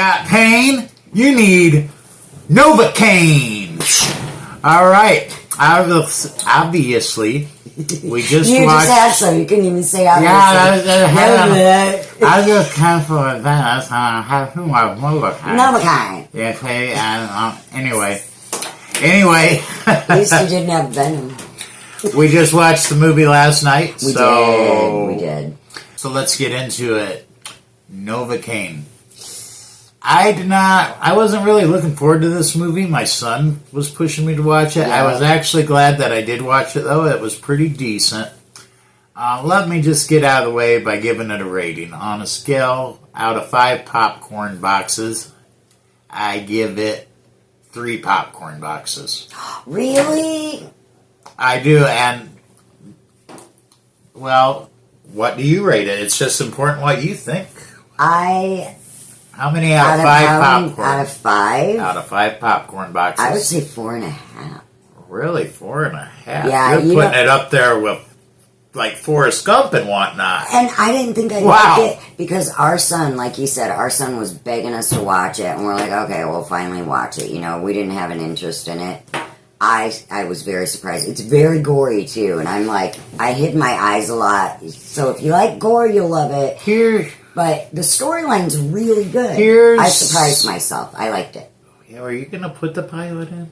Got pain? You need Novacaine. All right. Obviously, we just you watched... just had some. You couldn't even say obviously. I just cancelled that. I have too much Novacaine. Novacaine. Yeah, okay, and anyway. At least you didn't have venom. We just watched the movie last night. We did. So let's get into it. Novacaine. I wasn't really looking forward to this movie. My son was pushing me to watch it. Yeah. I was actually glad that I did watch it, though. It was pretty decent. Let me just get out of the way by giving it a rating. On a scale out of 5 popcorn boxes, I give it 3 popcorn boxes. Really? I do, and, well, what do you rate it? It's just important what you think. How many out of 5 popcorn? Out of 5? Out of 5 popcorn boxes. I would say 4.5. Really? 4.5? Yeah. You're putting it up there with, like, Forrest Gump and whatnot. And I didn't think I'd like it because our son, like you said, our son was begging us to watch it. And we're like, okay, we'll finally watch it. You know, we didn't have an interest in it. I was very surprised. It's very gory, too. And I'm like, I hid my eyes a lot. So if you like gore, you'll love it. But the storyline's really good. I surprised myself. I liked it. Yeah, are you going to put the pilot in?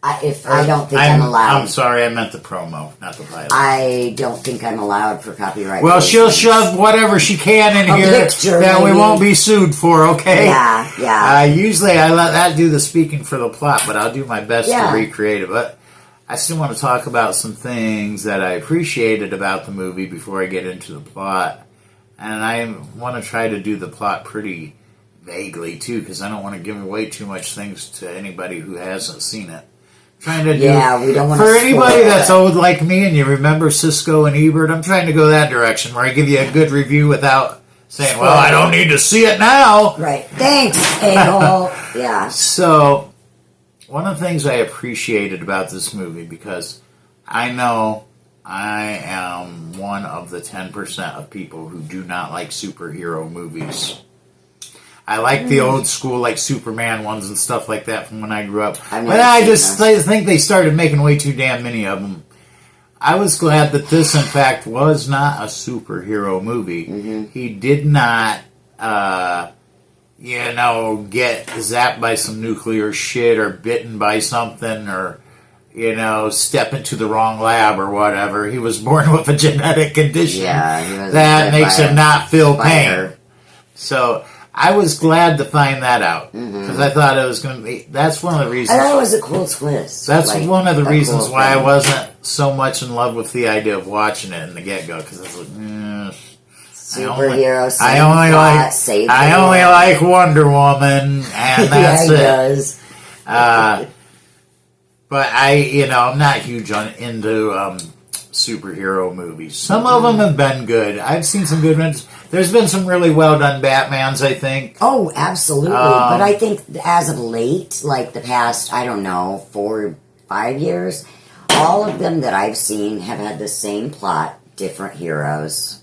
I don't think I'm allowed. I'm sorry, I meant the promo, not the pilot. I don't think I'm allowed for copyright. Well, she'll shove whatever she can in here that we won't be sued for, okay? Yeah. Usually I let that do the speaking for the plot, but I'll do my best to recreate it. But I still want to talk about some things that I appreciated about the movie before I get into the plot. And I want to try to do the plot pretty vaguely, too, because I don't want to give away too much things to anybody who hasn't seen it. Trying to do, we don't want to for anybody that's old like me and you remember Cisco and Ebert, I'm trying to go that direction where I give you a good review without saying, well, I don't need to see it now. Right. Thanks, a-hole. Yeah. So, one of the things I appreciated about this movie, because I know I am one of the 10% of people who do not like superhero movies. I like the old school, like Superman ones and stuff like that from when I grew up. But I think they started making way too damn many of them. I was glad that this, in fact, was not a superhero movie. Mm-hmm. He did not, get zapped by some nuclear shit or bitten by something or, step into the wrong lab or whatever. He was born with a genetic condition that makes him not feel pain. So I was glad to find that out because I thought it was going to be. That's one of the reasons. I thought it was a cool twist. That's one of the reasons why I wasn't so much in love with the idea of watching it in the get go because I was like, superhero. I only like Wonder Woman, and that's it. Does. But I'm not huge into superhero movies. Some of them have been good. I've seen some good ones. There's been some really well done Batmans, I think. Oh, absolutely. But I think as of late, like the past, 4 or 5 years, all of them that I've seen have had the same plot, different heroes.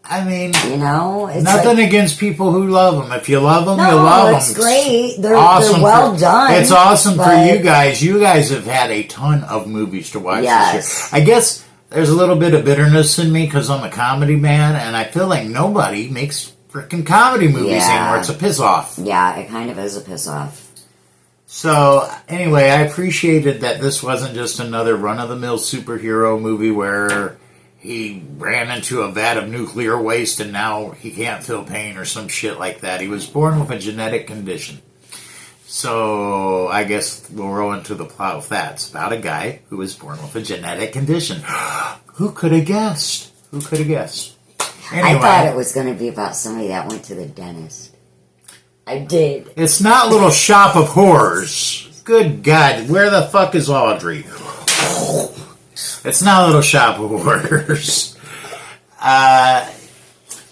I mean, it's nothing against people who love them. If you love them, you love them. It's great. They're awesome. They're well done. It's awesome for you guys. You guys have had a ton of movies to watch this year. I guess there's a little bit of bitterness in me because I'm a comedy man, and I feel like nobody makes freaking comedy movies anymore. It's a piss-off. Yeah, it kind of is a piss-off. So, anyway, I appreciated that this wasn't just another run-of-the-mill superhero movie where he ran into a vat of nuclear waste and now he can't feel pain or some shit like that. He was born with a genetic condition. So, I guess we'll roll into the plot with that. It's about a guy who was born with a genetic condition. Who could have guessed? Anyway, I thought it was going to be about somebody that went to the dentist. I did. It's not Little Shop of Horrors. Good God, where the fuck is Audrey? It's not Little Shop of Horrors.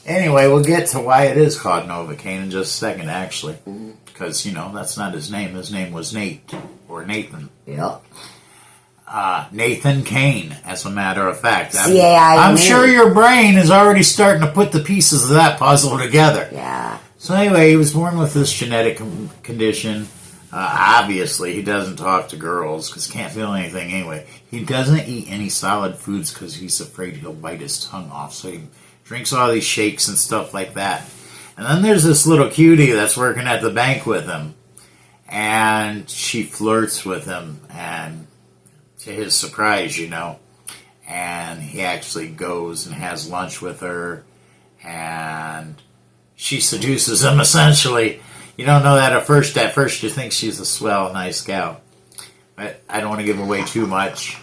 Anyway, we'll get to why it is called Novacaine in just a second, actually. Because, that's not his name. His name was Nate, or Nathan. Yeah. Nathan Kane, as a matter of fact. I'm sure your brain is already starting to put the pieces of that puzzle together. Yeah. So anyway, he was born with this genetic condition. Obviously, he doesn't talk to girls because he can't feel anything anyway. He doesn't eat any solid foods because he's afraid he'll bite his tongue off. So he drinks all these shakes and stuff like that. And then there's this little cutie that's working at the bank with him. And she flirts with him, and to his surprise, and he actually goes and has lunch with her, and she seduces him, essentially. You don't know that at first. At first, you think she's a swell, nice gal. But I don't want to give away too much.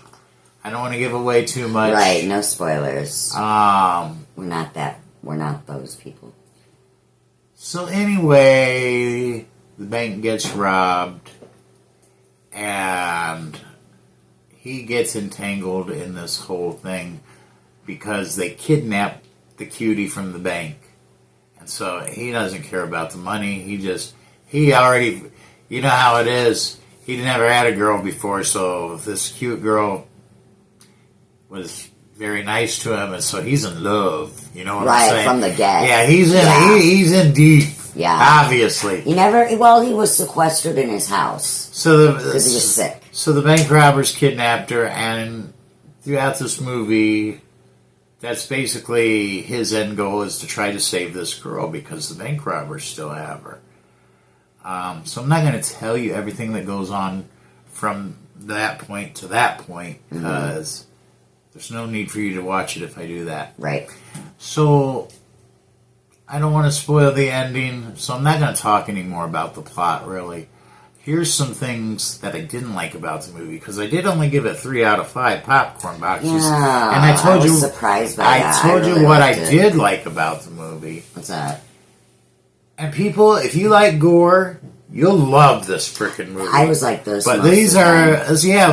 Right, no spoilers. We're not those people. So anyway, the bank gets robbed, and he gets entangled in this whole thing because they kidnap the cutie from the bank. And so he doesn't care about the money. He already, you know how it is. He never had a girl before, so this cute girl was very nice to him, and so he's in love. You know what I'm saying? Right, from the get. Yeah, he's in deep. Yeah. Obviously. He was sequestered in his house. Because he was sick. So the bank robbers kidnapped her, and throughout this movie, that's basically his end goal, is to try to save this girl because the bank robbers still have her. So I'm not going to tell you everything that goes on from that point to that point, because there's no need for you to watch it if I do that. Right. So I don't want to spoil the ending, so I'm not going to talk anymore about the plot, really. Here's some things that I didn't like about the movie, because I did only give it 3 out of 5 popcorn boxes. Yeah, and I was surprised by that. I told you what I did like about the movie. What's that? And people, if you like gore, you'll love this freaking movie. I was like this. But these are,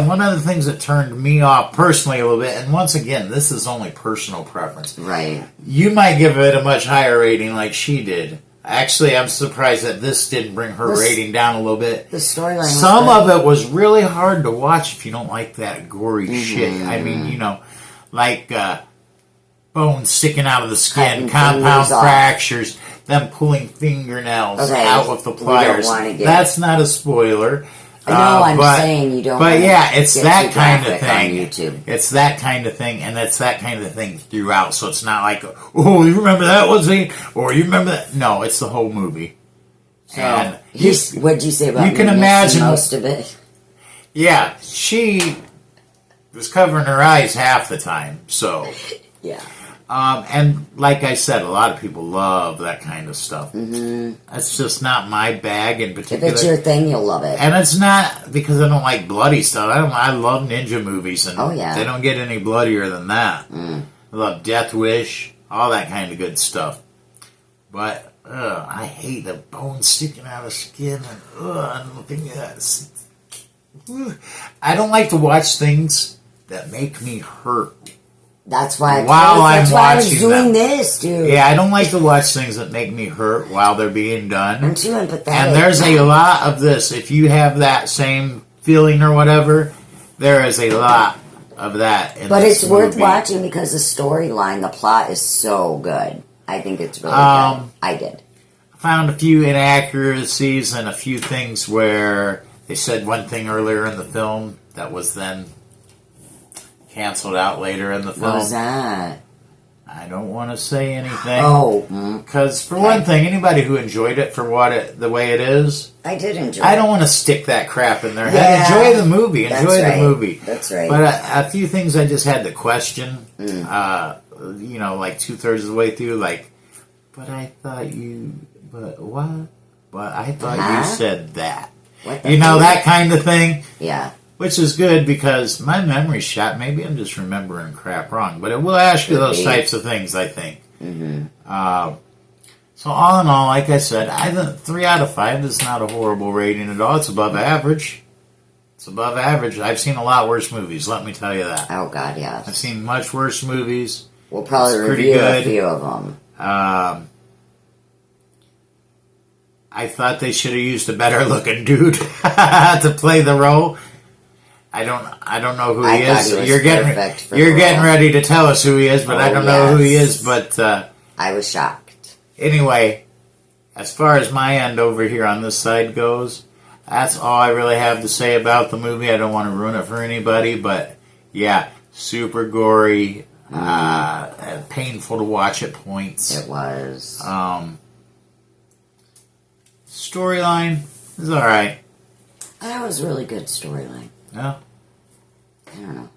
one of the things that turned me off personally a little bit, and once again, this is only personal preference. Right. You might give it a much higher rating like she did. Actually, I'm surprised that this didn't bring her rating down a little bit. The storyline. Some of it was really hard to watch if you don't like that gory shit. I mean, like bones sticking out of the skin, compound fractures, them pulling fingernails out with the pliers. That's not a spoiler. I know, I'm saying you don't. But yeah, it's that kind of thing. On YouTube. It's that kind of thing, and it's that kind of thing throughout. So it's not like, oh, you remember that one scene, or you remember that? No, it's the whole movie. So, what'd you say about? You can imagine most of it. Yeah, she was covering her eyes half the time. So yeah. And like I said, a lot of people love that kind of stuff. That's just not my bag in particular. If it's your thing, you'll love it. And it's not because I don't like bloody stuff. I love ninja movies, and they don't get any bloodier than that. I love Death Wish, all that kind of good stuff. But I hate the bones sticking out of skin, and looking at. I don't like to watch things that make me hurt. That's why I was doing this, dude. Yeah, I don't like to watch things that make me hurt while they're being done. I'm too empathetic. And there's a lot of this. If you have that same feeling or whatever, there is a lot of that in But this it's worth movie. watching because the storyline, the plot is so good. I think it's really good. I did. I found a few inaccuracies and a few things where they said one thing earlier in the film that was then canceled out later in the film. What was that? I don't want to say anything. Because for one thing, anybody who enjoyed it for the way it is, I did enjoy. I don't want to stick that crap in their head. Enjoy the movie. Enjoy the movie. That's right. But a few things I just had to question. Like 2/3 of the way through, like, but I thought you, but what? But I thought you said that. That kind of thing. Yeah. Which is good because my memory's shot. Maybe I'm just remembering crap wrong. But it will ask you those types of things, I think. So all in all, like I said, I think 3 out of 5 is not a horrible rating at all. It's above average. It's above average. I've seen a lot worse movies, let me tell you that. Oh, God, yeah. I've seen much worse movies. We'll probably review a few of them. I thought they should have used a better looking dude to play the role. I don't know who he is. You're getting ready to tell us who he is, but I don't know who he is. But I was shocked. Anyway, as far as my end over here on this side goes, that's all I really have to say about the movie. I don't want to ruin it for anybody, but yeah, super gory, painful to watch at points. It was. Storyline is alright. That was a really good storyline. Yeah. I don't know.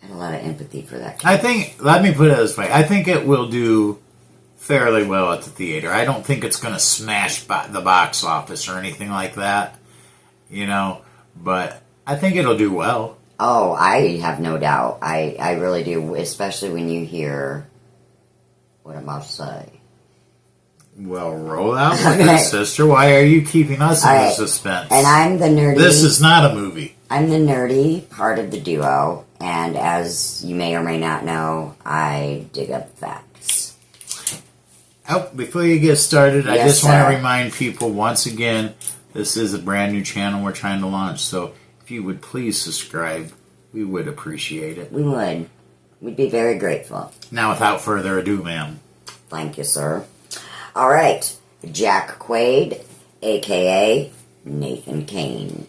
I had a lot of empathy for that kid. I think, let me put it this way, I think it will do fairly well at the theater. I don't think it's going to smash the box office or anything like that, you know, but I think it'll do well. Oh, I have no doubt. I really do, especially when you hear what I'm about to say. Well, roll out with it, sister. Why are you keeping us in suspense? And I'm the nerdy... This is not a movie. I'm the nerdy part of the duo, and as you may or may not know, I dig up facts. Oh, before you get started, I Yes, just want sir. to remind people once again, this is a brand new channel we're trying to launch, so if you would please subscribe, we would appreciate it. We would. We'd be very grateful. Now, without further ado, ma'am. Thank you, sir. All right. Jack Quaid, a.k.a. Nathan Kane.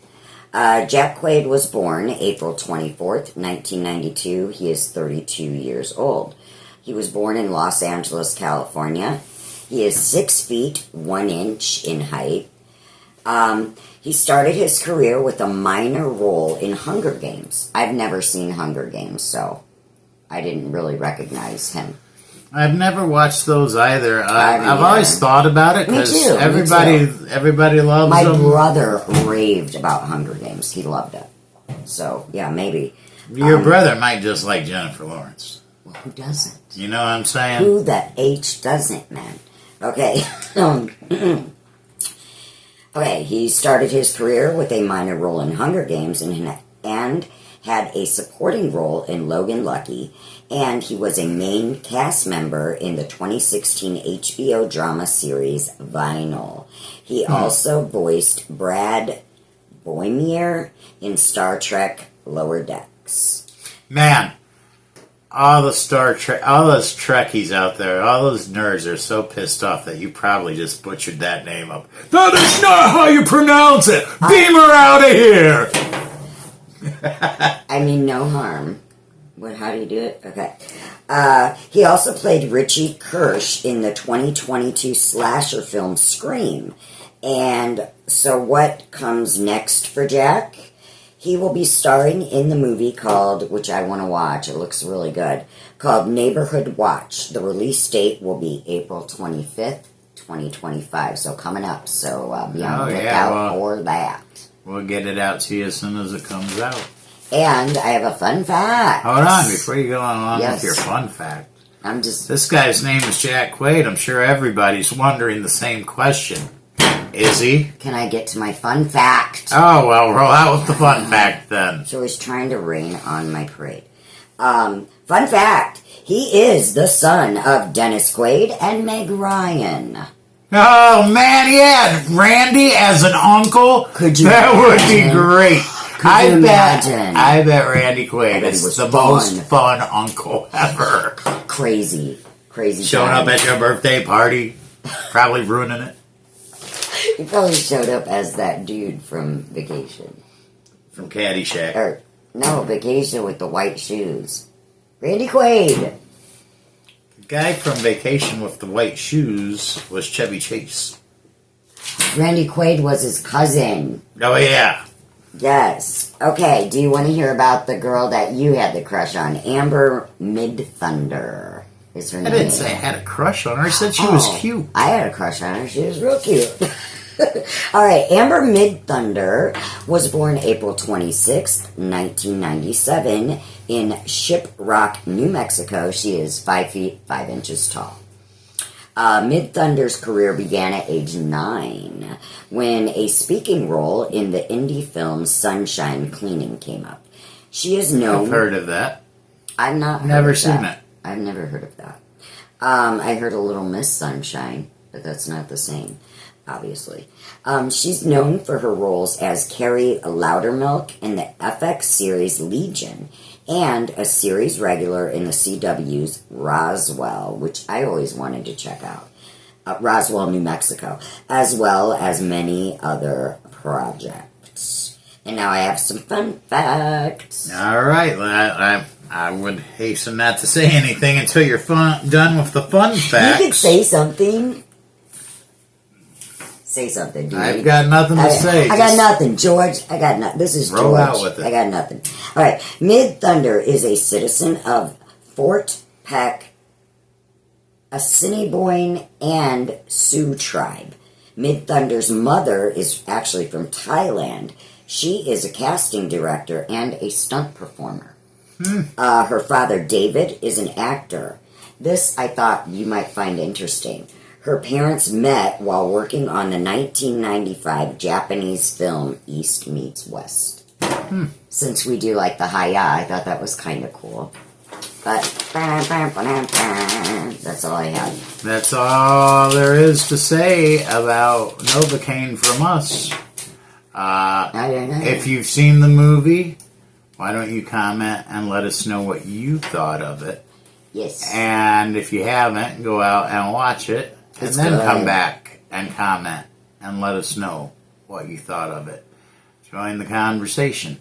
Jack Quaid was born April 24th, 1992. He is 32 years old. He was born in Los Angeles, California. He is 6 feet 1 inch in height. He started his career with a minor role in Hunger Games. I've never seen Hunger Games, so I didn't really recognize him. I've never watched those either. I've either. always thought about it because everybody loves My them. brother raved about Hunger Games. He loved it. So, yeah, maybe. Your brother might just like Jennifer Lawrence. Well, who doesn't? You know what I'm saying? Who the H doesn't, man? Okay. Okay, he started his career with a minor role in Hunger Games and had a supporting role in Logan Lucky, and he was a main cast member in the 2016 HBO drama series Vinyl. He also voiced Brad Boimler in Star Trek Lower Decks. Man, all the all those Trekkies out there, all those nerds are so pissed off that you probably just butchered that name up. That is not how you pronounce it! Beamer out of here! I mean, no harm. How do you do it? Okay. He also played Richie Kirsch in the 2022 slasher film Scream. And so what comes next for Jack? He will be starring in the movie called, which I want to watch, it looks really good, called Neighborhood Watch. The release date will be April 25th, 2025. So coming up. So be on the lookout for that. We'll get it out to you as soon as it comes out. And I have a fun fact. Hold on, before you go on with your fun fact. This guy's name is Jack Quaid. I'm sure everybody's wondering the same question. Is he? Can I get to my fun fact? Oh, well, roll out with the fun fact then. So he's trying to rain on my parade. Fun fact. He is the son of Dennis Quaid and Meg Ryan. Oh, man, he had Randy as an uncle? Could you That imagine? would be great. I bet Randy Quaid is the most fun uncle ever. Crazy Showing up at your birthday party, probably ruining it. He probably showed up as that dude from Vacation. From Caddyshack. Or, no, Vacation with the white shoes. Randy Quaid. The guy from Vacation with the white shoes was Chevy Chase. Randy Quaid was his cousin. Oh, yeah. Yes. Okay, do you want to hear about the girl that you had the crush on? Amber Midthunder is her name. I didn't say I had a crush on her. I said she was cute. I had a crush on her. She was real cute. All right, Amber Midthunder was born April 26th, 1997 in Shiprock, New Mexico. She is 5 feet 5 inches tall. Midthunder's career began at age 9 when a speaking role in the indie film Sunshine Cleaning came up. She is known... I've heard of that. I've not never seen it. I've never heard of that. I heard a Little Miss Sunshine, but that's not the same, obviously. She's known for her roles as Carrie Loudermilk in the FX series Legion and a series regular in the CW's Roswell, which I always wanted to check out. Roswell, New Mexico, as well as many other projects. And now I have some fun facts. All right. Well, I would hasten not to say anything until you're done with the fun facts. You could say something. Say something, dude. I've got nothing to say. I got nothing, George. I got nothing. This is roll George. Out with it. I got nothing. All right. Mid-Thunder is a citizen of Fort Peck, Assiniboine, and Sioux tribe. Mid-Thunder's mother is actually from Thailand. She is a casting director and a stunt performer. Her father, David, is an actor. This I thought you might find interesting. Her parents met while working on the 1995 Japanese film East Meets West. Since we do like the hi-ya, I thought that was kind of cool. But that's all I have. That's all there is to say about Novacaine from us. If you've seen the movie, why don't you comment and let us know what you thought of it? Yes. And if you haven't, go out and watch it. And That's then good. come back and comment and let us know what you thought of it. Join the conversation.